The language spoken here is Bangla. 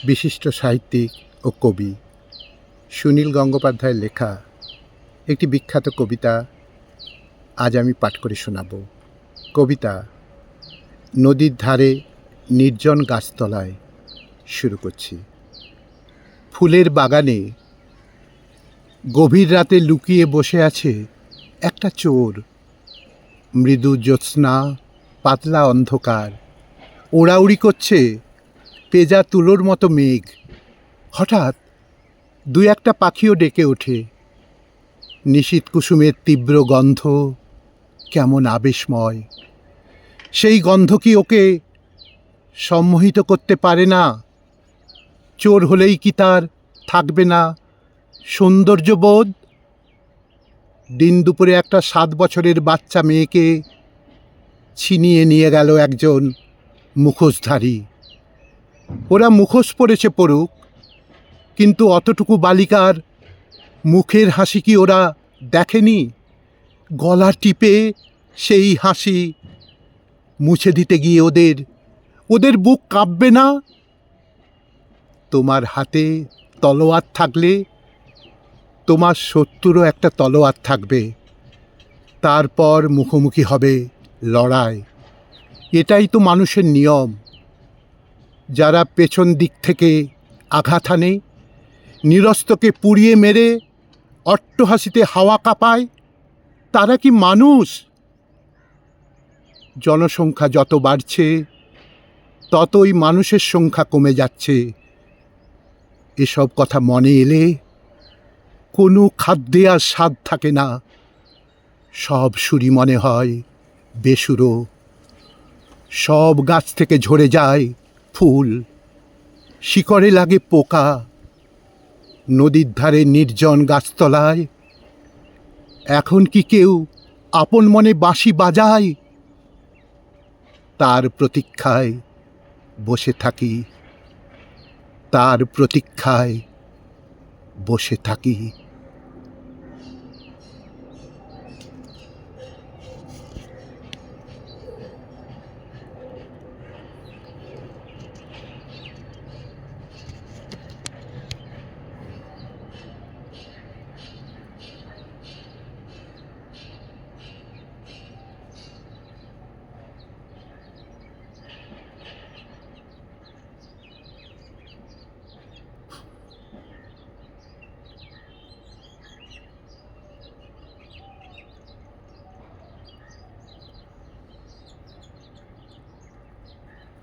বিশিষ্ট সাহিত্যিক ও কবি সুনীল গঙ্গোপাধ্যায়ের লেখা একটি বিখ্যাত কবিতা আজ আমি পাঠ করে শোনাব। কবিতা নদীর ধারে নির্জন গাছতলায়। শুরু করছি। ফুলের বাগানে গভীর রাতে লুকিয়ে বসে আছে একটা চোর। মৃদু জ্যোৎস্না, পাতলা অন্ধকার, ওড়াউড়ি করছে পেঁজা তুলোর মতো মেঘ। হঠাৎ দু একটা পাখিও ডেকে ওঠে। নিশীথ কুসুমের তীব্র গন্ধ কেমন আবেশময়। সেই গন্ধ কি ওকে সম্মোহিত করতে পারে না? চোর হলেই কি তার থাকবে না সৌন্দর্যবোধ? দিন দুপুরে একটা 7 বছরের বাচ্চা মেয়েকে ছিনিয়ে নিয়ে গেল একজন মুখোশধারী। ওরা মুখোশ পরেছে পড়ুক, কিন্তু অতটুকু বালিকার মুখের হাসি কি ওরা দেখেনি? গলা টিপে সেই হাসি মুছে দিতে গিয়ে ওদের বুক কাঁপবে না? তোমার হাতে তলোয়ার থাকলে তোমার শত্রুরও একটা তলোয়ার থাকবে। তারপর মুখোমুখি হবে লড়াই। এটাই তো মানুষের নিয়ম। যারা পেছন দিক থেকে আঘাত হানে, নিরস্তকে পুড়িয়ে মেরে অট্টহাসিতে হাওয়া কাঁপায়, তারা কি মানুষ? জনসংখ্যা যত বাড়ছে ততই মানুষের সংখ্যা কমে যাচ্ছে। এসব কথা মনে এলে কোনো খাদ্যে আর স্বাদ থাকে না। সব সুরই মনে হয় বেসুরো। সব গাছ থেকে ঝরে যায় ফুল, শিকড়ে লাগে পোকা। নদীর ধারে নির্জন গাছতলায় এখন কি কেউ আপন মনে বাঁশি বাজায়? তার প্রতীক্ষায় বসে থাকি, তার প্রতীক্ষায় বসে থাকি।